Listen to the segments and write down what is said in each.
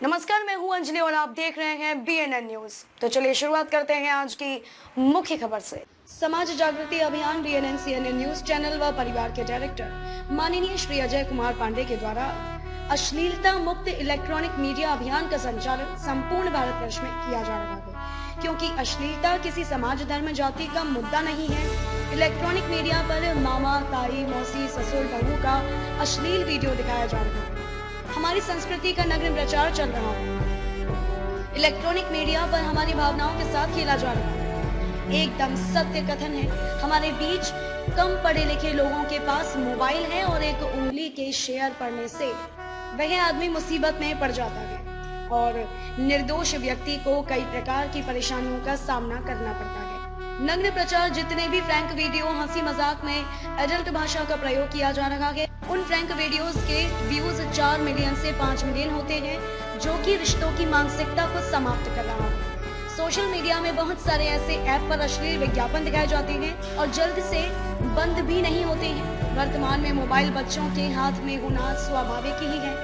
नमस्कार, मैं हूं अंजलि और आप देख रहे हैं BNN न्यूज। तो चलिए शुरुआत करते हैं आज की मुख्य खबर से। समाज जागृति अभियान BNN CNN न्यूज चैनल व परिवार के डायरेक्टर माननीय श्री अजय कुमार पांडे के द्वारा अश्लीलता मुक्त इलेक्ट्रॉनिक मीडिया अभियान का संचालन संपूर्ण भारतवर्ष में किया जा रहा है, क्योंकि अश्लीलता किसी समाज, धर्म, जाति का मुद्दा नहीं है। इलेक्ट्रॉनिक मीडिया पर मामा, ताई, मौसी, ससुर, बहू का अश्लील वीडियो दिखाया जा रहा है। हमारी संस्कृति का नग्न प्रचार चल रहा है। इलेक्ट्रॉनिक मीडिया पर हमारी भावनाओं के साथ खेला जा रहा है। एकदम सत्य कथन है, हमारे बीच कम पढ़े लिखे लोगों के पास मोबाइल है और एक उंगली के शेयर पड़ने से वह आदमी मुसीबत में पड़ जाता है और निर्दोष व्यक्ति को कई प्रकार की परेशानियों का सामना करना पड़ता है। नग्न प्रचार, जितने भी फ्रैंक वीडियो, हंसी मजाक में एडल्ट भाषा का प्रयोग किया जा रहा है, उन फ्रैंक वीडियोस के व्यूज 4 मिलियन से 5 मिलियन होते हैं, जो कि रिश्तों की मानसिकता को समाप्त कर रहा है। सोशल मीडिया में बहुत सारे ऐसे ऐप पर अश्लील विज्ञापन दिखाए जाते हैं और जल्द से बंद भी नहीं होते हैं। वर्तमान में मोबाइल बच्चों के हाथ में होना स्वाभाविक ही है,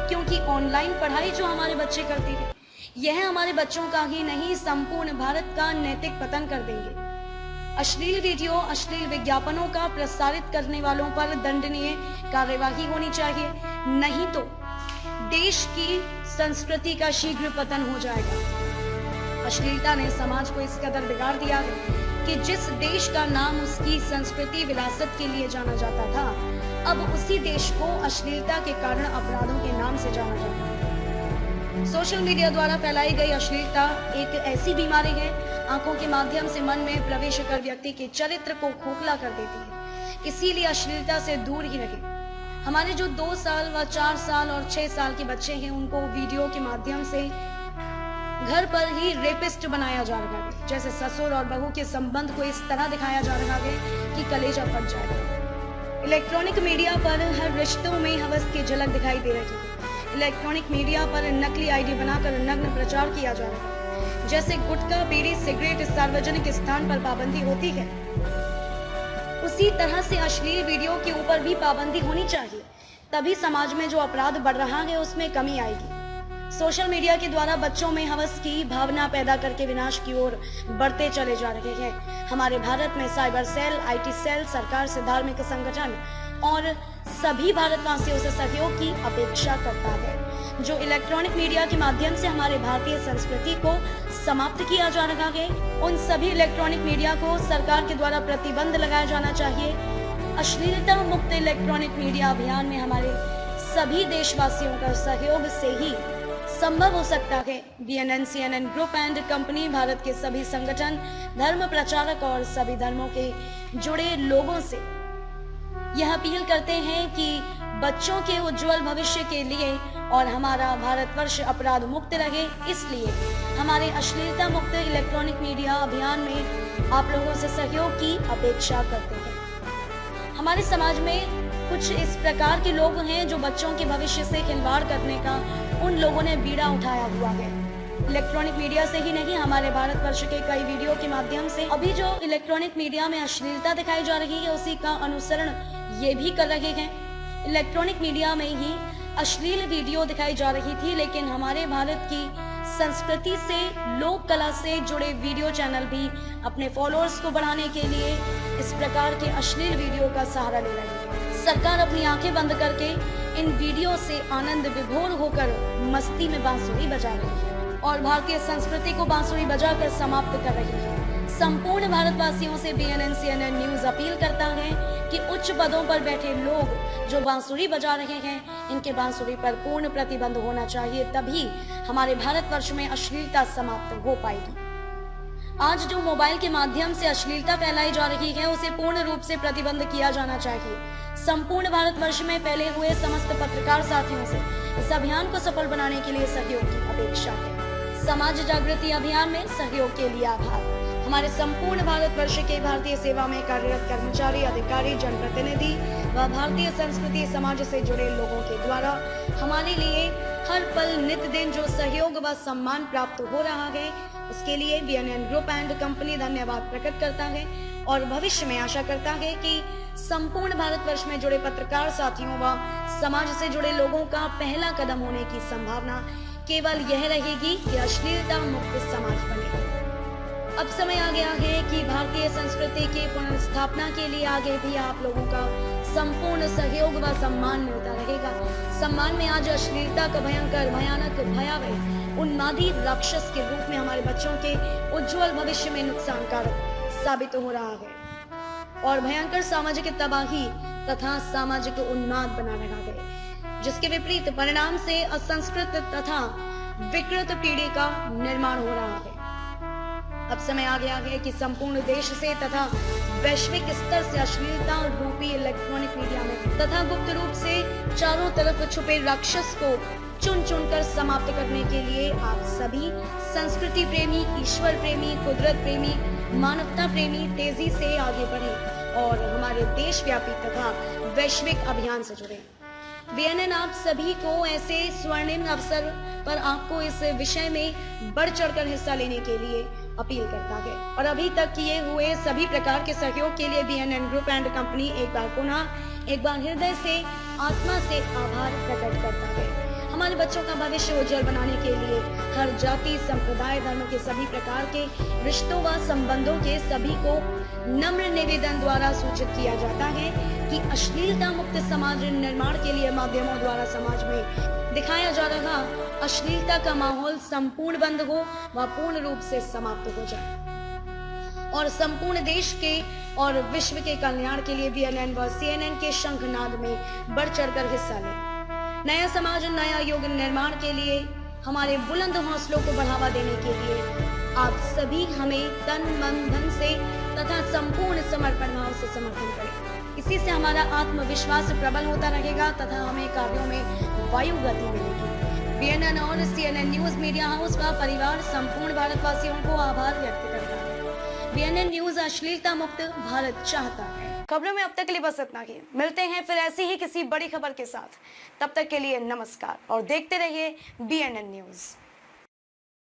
क्योंकि ऑनलाइन पढ़ाई जो हमारे बच्चे करते हैं, यह हमारे बच्चों का ही नहीं, संपूर्ण भारत का नैतिक पतन कर देंगे। अश्लील वीडियो, अश्लील विज्ञापनों का प्रसारित करने वालों पर दंडनीय कार्यवाही होनी चाहिए, नहीं तो देश की संस्कृति का शीघ्र पतन हो जाएगा। अश्लीलता ने समाज को इस कदर बिगाड़ दिया है कि जिस देश का नाम उसकी संस्कृति, विरासत के लिए जाना जाता था, अब उसी देश को अश्लीलता के कारण अपराधों के नाम से जाना जाता है। सोशल मीडिया द्वारा फैलाई गई अश्लीलता एक ऐसी बीमारी है, आंखों के माध्यम से मन में प्रवेश कर व्यक्ति के चरित्र को खोखला कर देती है। इसीलिए अश्लीलता से दूर ही रखें। हमारे जो 2 साल व 4 साल और 6 साल के बच्चे हैं, उनको वीडियो के माध्यम से घर पर ही रेपिस्ट बनाया जा रहा है। जैसे ससुर और बहू के संबंध को इस तरह दिखाया जा रहा है कि कलेजा फट जाएगा। इलेक्ट्रॉनिक मीडिया पर हर रिश्तों में हवस की झलक दिखाई दे रही है। इलेक्ट्रॉनिक मीडिया पर नकली आईडी बनाकर नग्न प्रचार किया जा रहा है। जैसे गुटखा, बीड़ी, सिगरेट सार्वजनिक स्थान पर पाबंदी होती है, उसी तरह से अश्लील वीडियो के ऊपर भी पाबंदी होनी चाहिए। तभी समाज में जो अपराध बढ़ रहा है उसमें कमी आएगी। सोशल मीडिया के द्वारा बच्चों में हवस की भावना पैदा करके विनाश की ओर बढ़ते चले जा रहे हैं। हमारे भारत में साइबर सेल, IT सेल, सरकार से धार्मिक संगठन और सभी भारतवासियों से सहयोग की अपेक्षा करता है। जो इलेक्ट्रॉनिक मीडिया के माध्यम से हमारे भारतीय संस्कृति को समाप्त किया जा रहा है, उन सभी इलेक्ट्रॉनिक मीडिया को सरकार के द्वारा प्रतिबंध लगाया जाना चाहिए। अश्लीलता मुक्त इलेक्ट्रॉनिक मीडिया अभियान में हमारे सभी देशवासियों का सहयोग से ही संभव हो सकता है। BNN CNN group and company Bharat के सभी संगठन, धर्म प्रचारक और सभी धर्मों के जुड़े लोगों से यह अपील करते हैं कि बच्चों के उज्जवल भविष्य के लिए और हमारा भारतवर्ष अपराध मुक्त रहे, इसलिए हमारे अश्लीलता मुक्त इलेक्ट्रॉनिक मीडिया अभियान में आप लोगों से सहयोग की अपेक्षा करते हैं। हमारे समाज में कुछ इस प्रकार के लोग हैं जो बच्चों के भविष्य से खिलवाड़ करने का उन लोगों ने बीड़ा उठाया हुआ है। इलेक्ट्रॉनिक मीडिया से ही नहीं, हमारे भारतवर्ष के कई वीडियो के माध्यम से अभी जो इलेक्ट्रॉनिक मीडिया में अश्लीलता दिखाई जा रही है, उसी का अनुसरण ये भी कर रहे हैं। इलेक्ट्रॉनिक मीडिया में ही अश्लील वीडियो दिखाई जा रही थी, लेकिन हमारे भारत की संस्कृति से, लोक कला से जुड़े वीडियो चैनल भी अपने फॉलोअर्स को बढ़ाने के लिए इस प्रकार के अश्लील वीडियो का सहारा ले रहे हैं। सरकार अपनी आंखें बंद करके इन वीडियो से आनंद विभोर होकर मस्ती में बांसुरी बजा रही है और भारतीय संस्कृति को बांसुरी बजाकर समाप्त कर रही है। संपूर्ण भारतवासियों से BNN CNN न्यूज अपील करता है कि उच्च पदों पर बैठे लोग जो बांसुरी बजा रहे हैं, इनके बांसुरी पर पूर्ण प्रतिबंध होना चाहिए, तभी हमारे भारतवर्ष में अश्लीलता समाप्त हो पाएगी। आज जो मोबाइल के माध्यम से अश्लीलता फैलाई जा रही है, उसे पूर्ण रूप से प्रतिबंध किया जाना चाहिए। संपूर्ण भारतवर्ष में फैले हुए समस्त पत्रकार साथियों से इस अभियान को सफल बनाने के लिए सहयोग की अपेक्षा है। समाज जागृति अभियान में सहयोग के लिए आभार। हमारे संपूर्ण भारतवर्ष के भारतीय सेवा में कार्यरत कर्मचारी, अधिकारी, जनप्रतिनिधि व भारतीय संस्कृति समाज से जुड़े लोगों के द्वारा हमारे लिए हर पल नित दिन जो सहयोग व सम्मान प्राप्त हो रहा है, उसके लिए BNN ग्रुप एंड कंपनी धन्यवाद प्रकट करता है और भविष्य में आशा करता है कि संपूर्ण भारतवर्ष में जुड़े पत्रकार साथियों व समाज से जुड़े लोगों का पहला कदम होने की संभावना केवल यह रहेगी कि अश्लीलता मुक्त समाज बने। अब समय आ गया है कि भारतीय संस्कृति की पुनर्स्थापना के लिए आगे भी आप लोगों का संपूर्ण सहयोग व सम्मान मिलता रहेगा। सम्मान में आज अश्लीलता का भयंकर, भयानक, भयावह, उन्मादी राक्षस के रूप में हमारे बच्चों के उज्जवल भविष्य में नुकसानकारक साबित हो रहा है और भयंकर सामाजिक तबाही तथा सामाजिक उन्माद बना रहा है, जिसके विपरीत परिणाम से असंस्कृत तथा विकृत पीढ़ी का निर्माण हो रहा है। अब समय आ गया है कि संपूर्ण देश से तथा वैश्विक स्तर से अश्लीलता रूपी इलेक्ट्रॉनिक मीडिया में तथा गुप्त रूप से चारों तरफ छुपे राक्षस को चुन चुनकर समाप्त करने के लिए आप सभी संस्कृति प्रेमी, ईश्वर प्रेमी, कुदरत प्रेमी, मानवता प्रेमी तेजी से आगे बढ़े और हमारे देशव्यापी तथा वैश्विक अभियान से जुड़े। BNN आप सभी को ऐसे स्वर्णिम अवसर पर आपको इस विषय में बढ़ चढ़कर हिस्सा लेने के लिए अपील करता है और अभी तक किए हुए सभी प्रकार के सहयोग के लिए BNN ग्रुप एंड कंपनी एक बार हृदय से, आत्मा से आभार प्रकट करता है। हमारे बच्चों का भविष्य उज्जवल बनाने के लिए हर जाति, संप्रदाय, धर्म के सभी प्रकार के रिश्तों व संबंधों के सभी को नम्र निवेदन द्वारा सूचित किया जाता है कि अश्लीलता मुक्त समाज निर्माण के लिए माध्यमों द्वारा समाज में दिखाया जा रहा अश्लीलता का माहौल संपूर्ण बंद हो व पूर्ण रूप से समाप्त हो जाए और संपूर्ण देश के और विश्व के कल्याण के लिए BNN व CNN के शंखनाद में बढ़ चढ़कर हिस्सा लें। नया समाज, नया युग निर्माण के लिए हमारे बुलंद हौसलों को बढ़ावा देने के लिए आप सभी हमें तन, मन, धन से तथा संपूर्ण समर्पण भाव से समर्थन करें। इसी से हमारा आत्मविश्वास प्रबल होता रहेगा तथा हमें कार्यों में वायु गति मिलेगी। BNN और CNN न्यूज मीडिया हाउस का परिवार संपूर्ण भारतवासियों को आभार व्यक्त करता है। BNN न्यूज अश्लीलता मुक्त भारत चाहता है। खबरों में अब तक के लिए बस इतना ही। मिलते हैं फिर ऐसी ही किसी बड़ी खबर के साथ। तब तक के लिए नमस्कार और देखते रहिए BNN न्यूज।